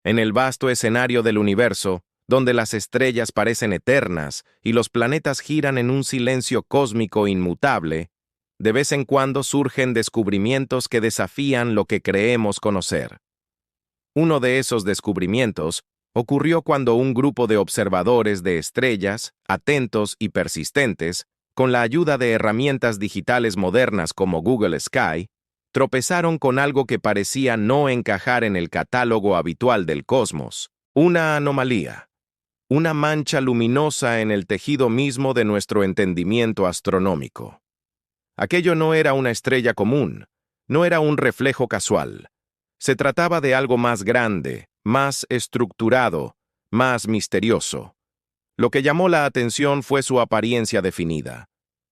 En el vasto escenario del universo, donde las estrellas parecen eternas y los planetas giran en un silencio cósmico inmutable, de vez en cuando surgen descubrimientos que desafían lo que creemos conocer. Uno de esos descubrimientos ocurrió cuando un grupo de observadores de estrellas, atentos y persistentes, con la ayuda de herramientas digitales modernas como Google Sky, tropezaron con algo que parecía no encajar en el catálogo habitual del cosmos, una anomalía, una mancha luminosa en el tejido mismo de nuestro entendimiento astronómico. Aquello no era una estrella común, no era un reflejo casual. Se trataba de algo más grande, más estructurado, más misterioso. Lo que llamó la atención fue su apariencia definida.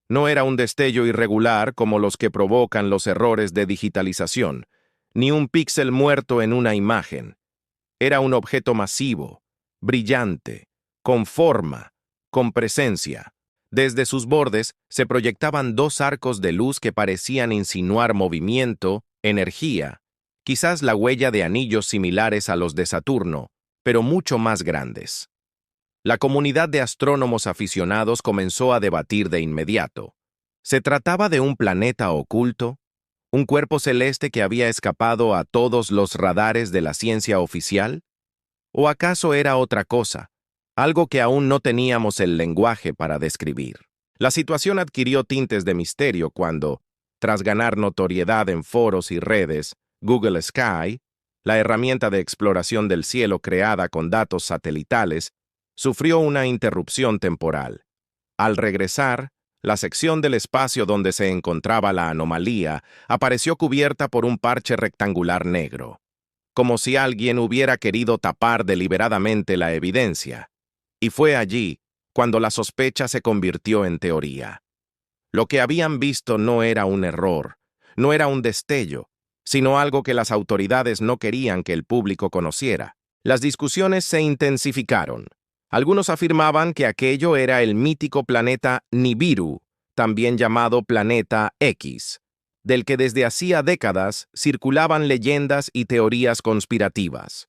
No era un destello irregular como los que provocan los errores de digitalización, ni un píxel muerto en una imagen. Era un objeto masivo, brillante, con forma, con presencia. Desde sus bordes se proyectaban dos arcos de luz que parecían insinuar movimiento, energía, quizás la huella de anillos similares a los de Saturno, pero mucho más grandes. La comunidad de astrónomos aficionados comenzó a debatir de inmediato. ¿Se trataba de un planeta oculto? ¿Un cuerpo celeste que había escapado a todos los radares de la ciencia oficial? ¿O acaso era otra cosa, algo que aún no teníamos el lenguaje para describir? La situación adquirió tintes de misterio cuando, tras ganar notoriedad en foros y redes, Google Sky, la herramienta de exploración del cielo creada con datos satelitales, sufrió una interrupción temporal. Al regresar, la sección del espacio donde se encontraba la anomalía apareció cubierta por un parche rectangular negro, como si alguien hubiera querido tapar deliberadamente la evidencia. Y fue allí cuando la sospecha se convirtió en teoría. Lo que habían visto no era un error, no era un destello, sino algo que las autoridades no querían que el público conociera. Las discusiones se intensificaron. Algunos afirmaban que aquello era el mítico planeta Nibiru, también llamado Planeta X, del que desde hacía décadas circulaban leyendas y teorías conspirativas.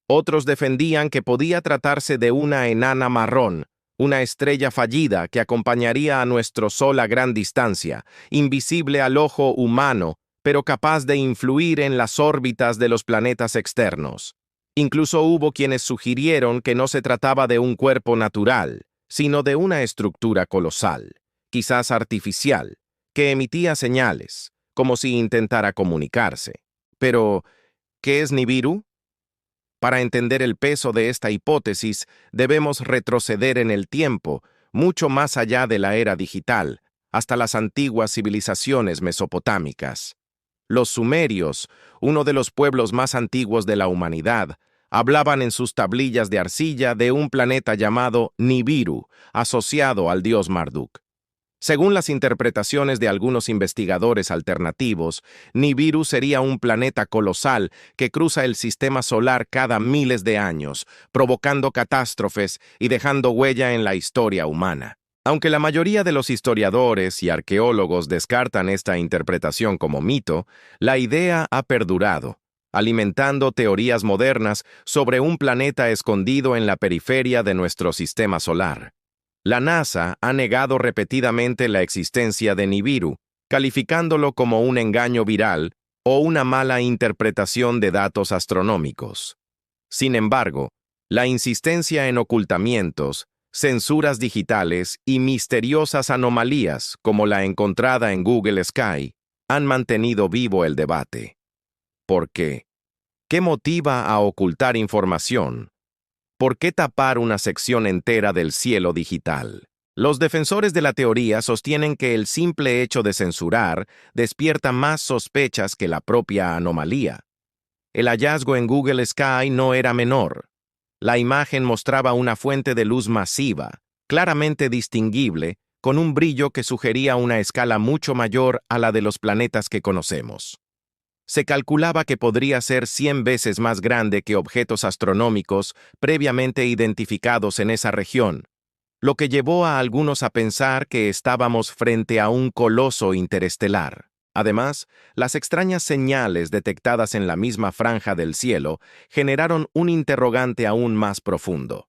Otros defendían que podía tratarse de una enana marrón, una estrella fallida que acompañaría a nuestro Sol a gran distancia, invisible al ojo humano, pero capaz de influir en las órbitas de los planetas externos. Incluso hubo quienes sugirieron que no se trataba de un cuerpo natural, sino de una estructura colosal, quizás artificial, que emitía señales, como si intentara comunicarse. Pero, ¿qué es Nibiru? Para entender el peso de esta hipótesis, debemos retroceder en el tiempo, mucho más allá de la era digital, hasta las antiguas civilizaciones mesopotámicas. Los sumerios, uno de los pueblos más antiguos de la humanidad, hablaban en sus tablillas de arcilla de un planeta llamado Nibiru, asociado al dios Marduk. Según las interpretaciones de algunos investigadores alternativos, Nibiru sería un planeta colosal que cruza el sistema solar cada miles de años, provocando catástrofes y dejando huella en la historia humana. Aunque la mayoría de los historiadores y arqueólogos descartan esta interpretación como mito, la idea ha perdurado, alimentando teorías modernas sobre un planeta escondido en la periferia de nuestro sistema solar. La NASA ha negado repetidamente la existencia de Nibiru, calificándolo como un engaño viral o una mala interpretación de datos astronómicos. Sin embargo, la insistencia en ocultamientos, censuras digitales y misteriosas anomalías como la encontrada en Google Sky han mantenido vivo el debate. ¿Por qué? ¿Qué motiva a ocultar información? ¿Por qué tapar una sección entera del cielo digital? Los defensores de la teoría sostienen que el simple hecho de censurar despierta más sospechas que la propia anomalía. El hallazgo en Google Sky no era menor. La imagen mostraba una fuente de luz masiva, claramente distinguible, con un brillo que sugería una escala mucho mayor a la de los planetas que conocemos. Se calculaba que podría ser 100 veces más grande que objetos astronómicos previamente identificados en esa región, lo que llevó a algunos a pensar que estábamos frente a un coloso interestelar. Además, las extrañas señales detectadas en la misma franja del cielo generaron un interrogante aún más profundo.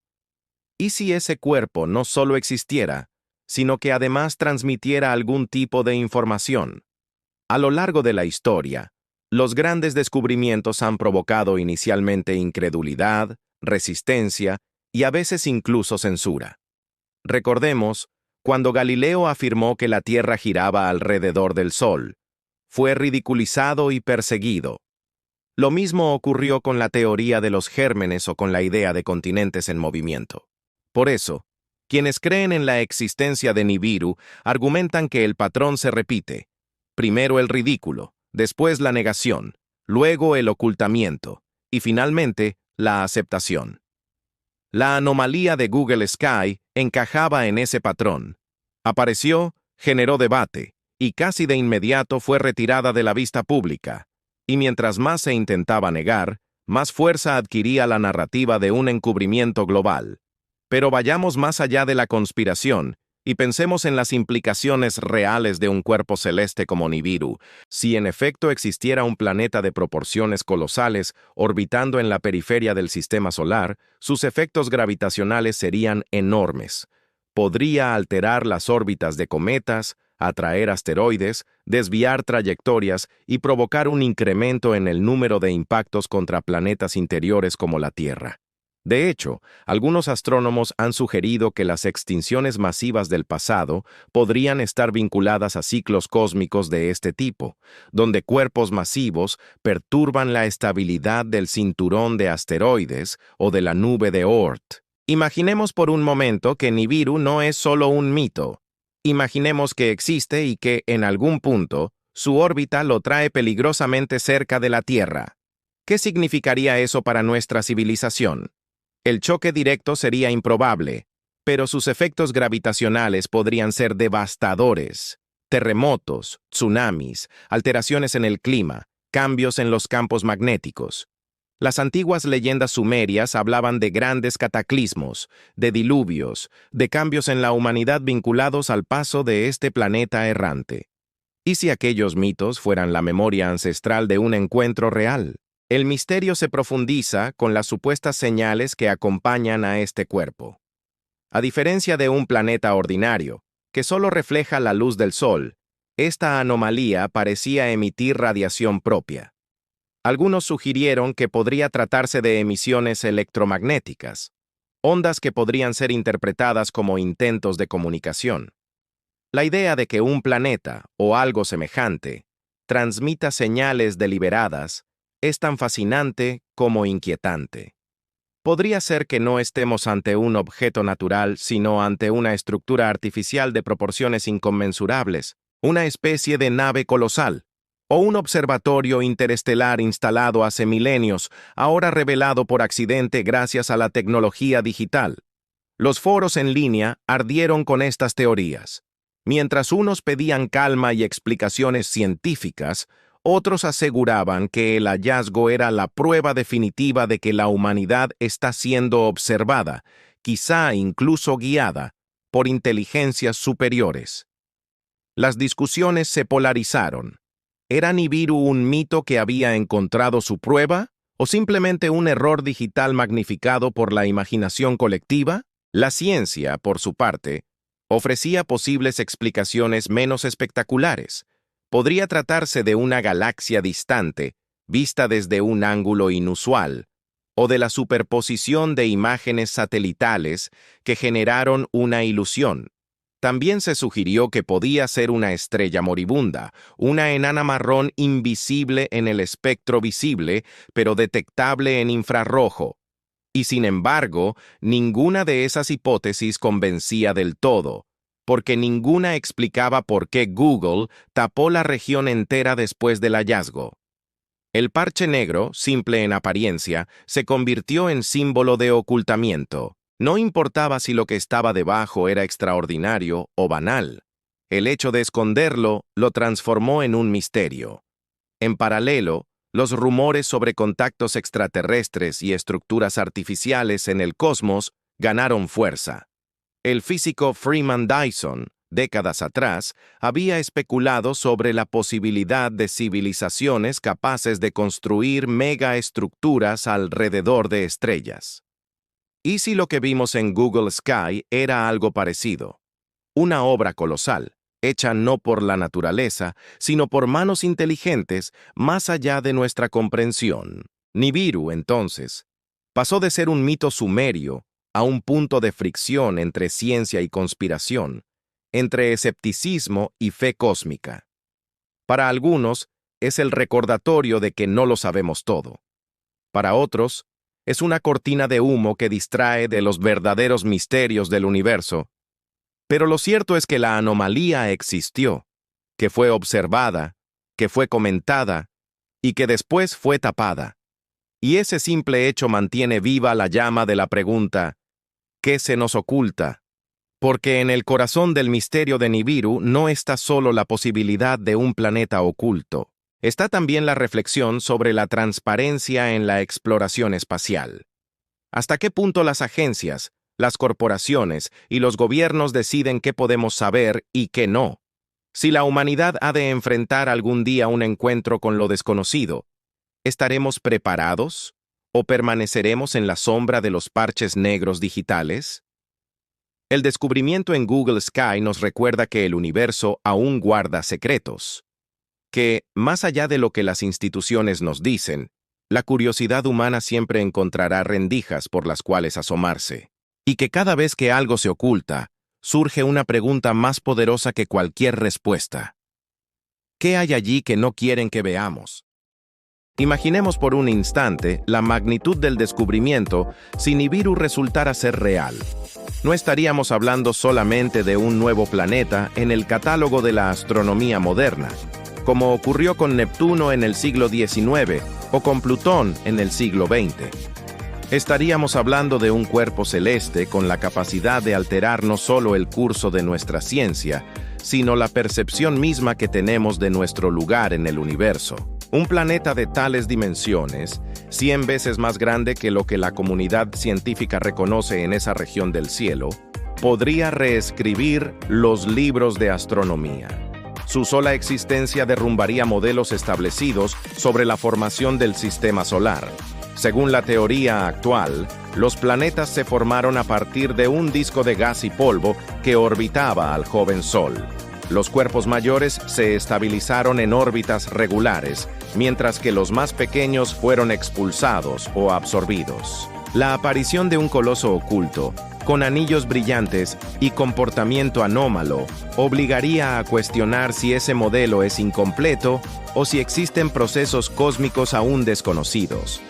¿Y si ese cuerpo no solo existiera, sino que además transmitiera algún tipo de información? A lo largo de la historia, los grandes descubrimientos han provocado inicialmente incredulidad, resistencia y a veces incluso censura. Recordemos, cuando Galileo afirmó que la Tierra giraba alrededor del Sol, fue ridiculizado y perseguido. Lo mismo ocurrió con la teoría de los gérmenes o con la idea de continentes en movimiento. Por eso, quienes creen en la existencia de Nibiru argumentan que el patrón se repite. Primero el ridículo, después la negación, luego el ocultamiento y finalmente la aceptación. La anomalía de Google Sky encajaba en ese patrón. Apareció, generó debate, y casi de inmediato fue retirada de la vista pública. Y mientras más se intentaba negar, más fuerza adquiría la narrativa de un encubrimiento global. Pero vayamos más allá de la conspiración y pensemos en las implicaciones reales de un cuerpo celeste como Nibiru. Si en efecto existiera un planeta de proporciones colosales orbitando en la periferia del sistema solar, sus efectos gravitacionales serían enormes. Podría alterar las órbitas de cometas, atraer asteroides, desviar trayectorias y provocar un incremento en el número de impactos contra planetas interiores como la Tierra. De hecho, algunos astrónomos han sugerido que las extinciones masivas del pasado podrían estar vinculadas a ciclos cósmicos de este tipo, donde cuerpos masivos perturban la estabilidad del cinturón de asteroides o de la nube de Oort. Imaginemos por un momento que Nibiru no es solo un mito. Imaginemos que existe y que, en algún punto, su órbita lo trae peligrosamente cerca de la Tierra. ¿Qué significaría eso para nuestra civilización? El choque directo sería improbable, pero sus efectos gravitacionales podrían ser devastadores. Terremotos, tsunamis, alteraciones en el clima, cambios en los campos magnéticos. Las antiguas leyendas sumerias hablaban de grandes cataclismos, de diluvios, de cambios en la humanidad vinculados al paso de este planeta errante. ¿Y si aquellos mitos fueran la memoria ancestral de un encuentro real? El misterio se profundiza con las supuestas señales que acompañan a este cuerpo. A diferencia de un planeta ordinario, que solo refleja la luz del Sol, esta anomalía parecía emitir radiación propia. Algunos sugirieron que podría tratarse de emisiones electromagnéticas, ondas que podrían ser interpretadas como intentos de comunicación. La idea de que un planeta, o algo semejante, transmita señales deliberadas es tan fascinante como inquietante. Podría ser que no estemos ante un objeto natural, sino ante una estructura artificial de proporciones inconmensurables, una especie de nave colosal, o un observatorio interestelar instalado hace milenios, ahora revelado por accidente gracias a la tecnología digital. Los foros en línea ardieron con estas teorías. Mientras unos pedían calma y explicaciones científicas, otros aseguraban que el hallazgo era la prueba definitiva de que la humanidad está siendo observada, quizá incluso guiada, por inteligencias superiores. Las discusiones se polarizaron. ¿Era Nibiru un mito que había encontrado su prueba, o simplemente un error digital magnificado por la imaginación colectiva? La ciencia, por su parte, ofrecía posibles explicaciones menos espectaculares. Podría tratarse de una galaxia distante, vista desde un ángulo inusual, o de la superposición de imágenes satelitales que generaron una ilusión. También se sugirió que podía ser una estrella moribunda, una enana marrón invisible en el espectro visible, pero detectable en infrarrojo. Y sin embargo, ninguna de esas hipótesis convencía del todo, porque ninguna explicaba por qué Google tapó la región entera después del hallazgo. El parche negro, simple en apariencia, se convirtió en símbolo de ocultamiento. No importaba si lo que estaba debajo era extraordinario o banal. El hecho de esconderlo lo transformó en un misterio. En paralelo, los rumores sobre contactos extraterrestres y estructuras artificiales en el cosmos ganaron fuerza. El físico Freeman Dyson, décadas atrás, había especulado sobre la posibilidad de civilizaciones capaces de construir megaestructuras alrededor de estrellas. ¿Y si lo que vimos en Google Sky era algo parecido? Una obra colosal, hecha no por la naturaleza, sino por manos inteligentes más allá de nuestra comprensión. Nibiru, entonces, pasó de ser un mito sumerio a un punto de fricción entre ciencia y conspiración, entre escepticismo y fe cósmica. Para algunos, es el recordatorio de que no lo sabemos todo. Para otros, es una cortina de humo que distrae de los verdaderos misterios del universo. Pero lo cierto es que la anomalía existió, que fue observada, que fue comentada y que después fue tapada. Y ese simple hecho mantiene viva la llama de la pregunta, ¿qué se nos oculta? Porque en el corazón del misterio de Nibiru no está solo la posibilidad de un planeta oculto. Está también la reflexión sobre la transparencia en la exploración espacial. ¿Hasta qué punto las agencias, las corporaciones y los gobiernos deciden qué podemos saber y qué no? Si la humanidad ha de enfrentar algún día un encuentro con lo desconocido, ¿estaremos preparados o permaneceremos en la sombra de los parches negros digitales? El descubrimiento en Google Sky nos recuerda que el universo aún guarda secretos, que, más allá de lo que las instituciones nos dicen, la curiosidad humana siempre encontrará rendijas por las cuales asomarse, y que cada vez que algo se oculta, surge una pregunta más poderosa que cualquier respuesta. ¿Qué hay allí que no quieren que veamos? Imaginemos por un instante la magnitud del descubrimiento si Nibiru resultara ser real. No estaríamos hablando solamente de un nuevo planeta en el catálogo de la astronomía moderna, como ocurrió con Neptuno en el siglo XIX o con Plutón en el siglo XX. Estaríamos hablando de un cuerpo celeste con la capacidad de alterar no solo el curso de nuestra ciencia, sino la percepción misma que tenemos de nuestro lugar en el universo. Un planeta de tales dimensiones, 100 veces más grande que lo que la comunidad científica reconoce en esa región del cielo, podría reescribir los libros de astronomía. Su sola existencia derrumbaría modelos establecidos sobre la formación del sistema solar. Según la teoría actual, los planetas se formaron a partir de un disco de gas y polvo que orbitaba al joven Sol. Los cuerpos mayores se estabilizaron en órbitas regulares, mientras que los más pequeños fueron expulsados o absorbidos. La aparición de un coloso oculto, con anillos brillantes y comportamiento anómalo, obligaría a cuestionar si ese modelo es incompleto o si existen procesos cósmicos aún desconocidos.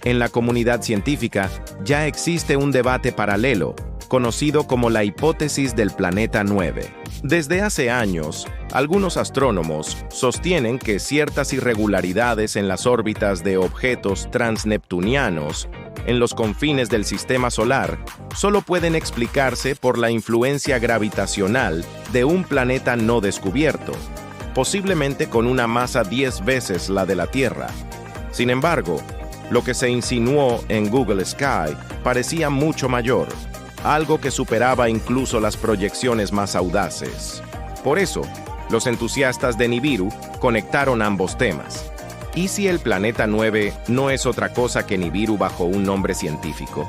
En la comunidad científica ya existe un debate paralelo, conocido como la hipótesis del planeta 9. Desde hace años, algunos astrónomos sostienen que ciertas irregularidades en las órbitas de objetos transneptunianos en los confines del sistema solar solo pueden explicarse por la influencia gravitacional de un planeta no descubierto, posiblemente con una masa 10 veces la de la Tierra. Sin embargo, lo que se insinuó en Google Sky parecía mucho mayor, algo que superaba incluso las proyecciones más audaces. Por eso, los entusiastas de Nibiru conectaron ambos temas. ¿Y si el planeta 9 no es otra cosa que Nibiru bajo un nombre científico?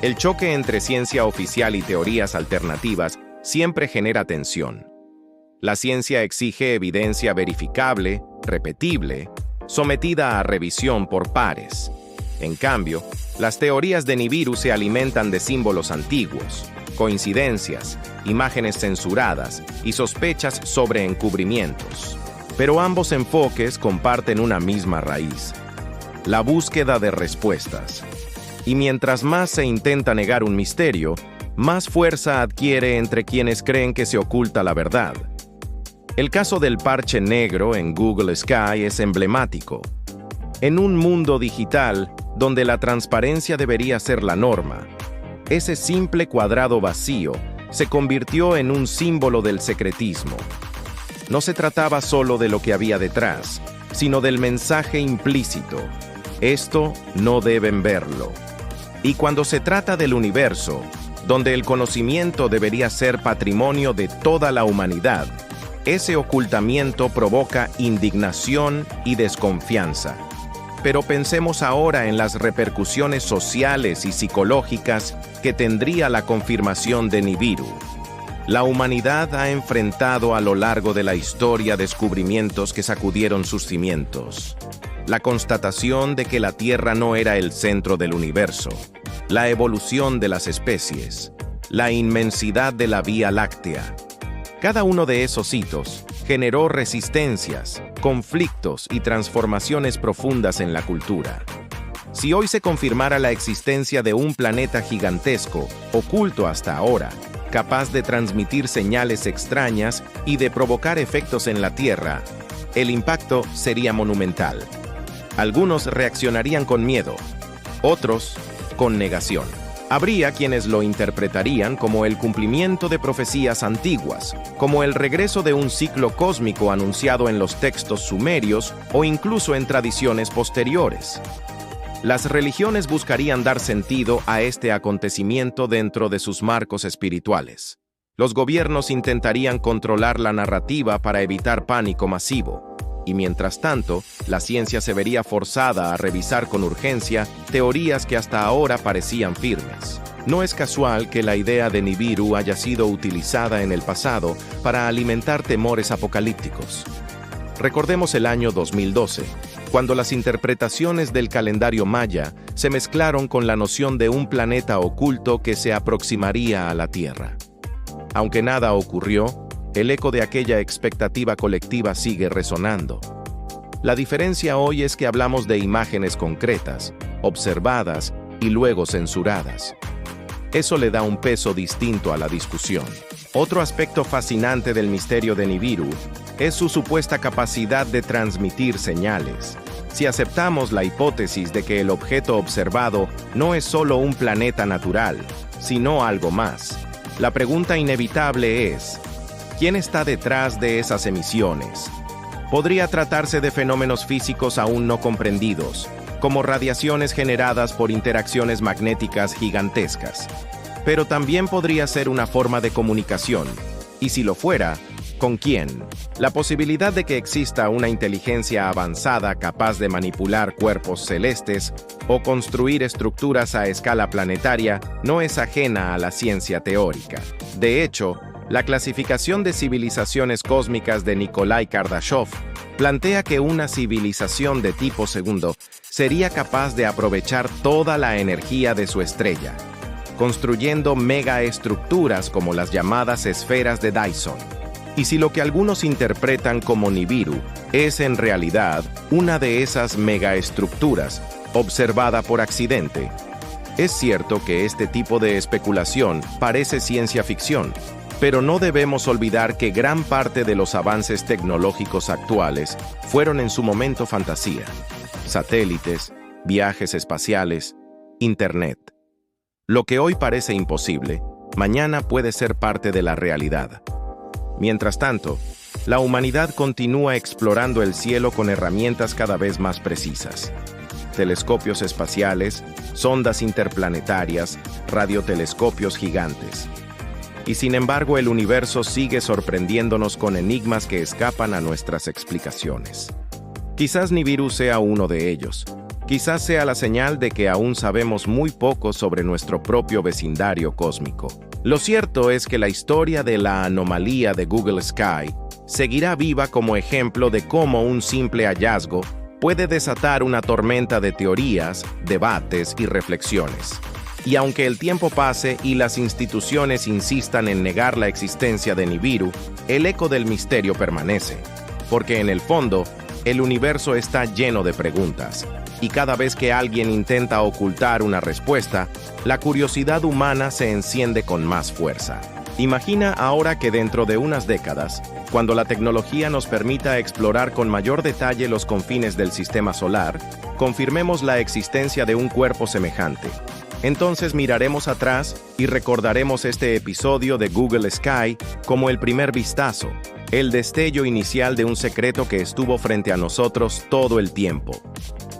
El choque entre ciencia oficial y teorías alternativas siempre genera tensión. La ciencia exige evidencia verificable, repetible, sometida a revisión por pares. En cambio, las teorías de Nibiru se alimentan de símbolos antiguos, coincidencias, imágenes censuradas y sospechas sobre encubrimientos. Pero ambos enfoques comparten una misma raíz: la búsqueda de respuestas. Y mientras más se intenta negar un misterio, más fuerza adquiere entre quienes creen que se oculta la verdad. El caso del parche negro en Google Sky es emblemático. En un mundo digital donde la transparencia debería ser la norma, ese simple cuadrado vacío se convirtió en un símbolo del secretismo. No se trataba solo de lo que había detrás, sino del mensaje implícito: esto no deben verlo. Y cuando se trata del universo, donde el conocimiento debería ser patrimonio de toda la humanidad, ese ocultamiento provoca indignación y desconfianza. Pero pensemos ahora en las repercusiones sociales y psicológicas que tendría la confirmación de Nibiru. La humanidad ha enfrentado a lo largo de la historia descubrimientos que sacudieron sus cimientos. La constatación de que la Tierra no era el centro del universo, la evolución de las especies, la inmensidad de la Vía Láctea. Cada uno de esos hitos generó resistencias, conflictos y transformaciones profundas en la cultura. Si hoy se confirmara la existencia de un planeta gigantesco, oculto hasta ahora, capaz de transmitir señales extrañas y de provocar efectos en la Tierra, el impacto sería monumental. Algunos reaccionarían con miedo, otros con negación. Habría quienes lo interpretarían como el cumplimiento de profecías antiguas, como el regreso de un ciclo cósmico anunciado en los textos sumerios o incluso en tradiciones posteriores. Las religiones buscarían dar sentido a este acontecimiento dentro de sus marcos espirituales. Los gobiernos intentarían controlar la narrativa para evitar pánico masivo. Y mientras tanto, la ciencia se vería forzada a revisar con urgencia teorías que hasta ahora parecían firmes. No es casual que la idea de Nibiru haya sido utilizada en el pasado para alimentar temores apocalípticos. Recordemos el año 2012, cuando las interpretaciones del calendario maya se mezclaron con la noción de un planeta oculto que se aproximaría a la Tierra. Aunque nada ocurrió, el eco de aquella expectativa colectiva sigue resonando. La diferencia hoy es que hablamos de imágenes concretas, observadas y luego censuradas. Eso le da un peso distinto a la discusión. Otro aspecto fascinante del misterio de Nibiru es su supuesta capacidad de transmitir señales. Si aceptamos la hipótesis de que el objeto observado no es solo un planeta natural, sino algo más, la pregunta inevitable es: ¿quién está detrás de esas emisiones? Podría tratarse de fenómenos físicos aún no comprendidos, como radiaciones generadas por interacciones magnéticas gigantescas. Pero también podría ser una forma de comunicación. Y si lo fuera, ¿con quién? La posibilidad de que exista una inteligencia avanzada capaz de manipular cuerpos celestes o construir estructuras a escala planetaria no es ajena a la ciencia teórica. De hecho, la clasificación de civilizaciones cósmicas de Nikolai Kardashev plantea que una civilización de tipo segundo sería capaz de aprovechar toda la energía de su estrella, construyendo megaestructuras como las llamadas esferas de Dyson. Y si lo que algunos interpretan como Nibiru es en realidad una de esas megaestructuras observada por accidente, es cierto que este tipo de especulación parece ciencia ficción, pero no debemos olvidar que gran parte de los avances tecnológicos actuales fueron en su momento fantasía. Satélites, viajes espaciales, Internet. Lo que hoy parece imposible, mañana puede ser parte de la realidad. Mientras tanto, la humanidad continúa explorando el cielo con herramientas cada vez más precisas. Telescopios espaciales, sondas interplanetarias, radiotelescopios gigantes. Y sin embargo, el universo sigue sorprendiéndonos con enigmas que escapan a nuestras explicaciones. Quizás Nibiru sea uno de ellos. Quizás sea la señal de que aún sabemos muy poco sobre nuestro propio vecindario cósmico. Lo cierto es que la historia de la anomalía de Google Sky seguirá viva como ejemplo de cómo un simple hallazgo puede desatar una tormenta de teorías, debates y reflexiones. Y aunque el tiempo pase y las instituciones insistan en negar la existencia de Nibiru, el eco del misterio permanece, porque en el fondo, el universo está lleno de preguntas, y cada vez que alguien intenta ocultar una respuesta, la curiosidad humana se enciende con más fuerza. Imagina ahora que dentro de unas décadas, cuando la tecnología nos permita explorar con mayor detalle los confines del sistema solar, confirmemos la existencia de un cuerpo semejante. Entonces miraremos atrás y recordaremos este episodio de Google Sky como el primer vistazo, el destello inicial de un secreto que estuvo frente a nosotros todo el tiempo.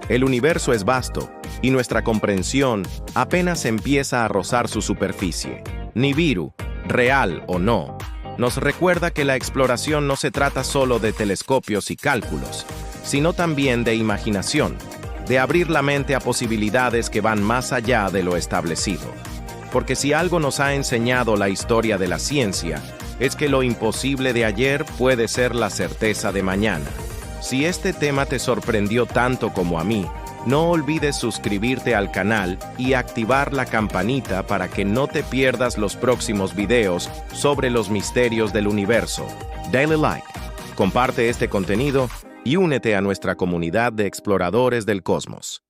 El universo es vasto, y nuestra comprensión apenas empieza a rozar su superficie. Nibiru, real o no, nos recuerda que la exploración no se trata solo de telescopios y cálculos, sino también de imaginación, de abrir la mente a posibilidades que van más allá de lo establecido. Porque si algo nos ha enseñado la historia de la ciencia, es que lo imposible de ayer puede ser la certeza de mañana. Si este tema te sorprendió tanto como a mí, no olvides suscribirte al canal y activar la campanita para que no te pierdas los próximos videos sobre los misterios del universo. Dale like, comparte este contenido y únete a nuestra comunidad de exploradores del cosmos.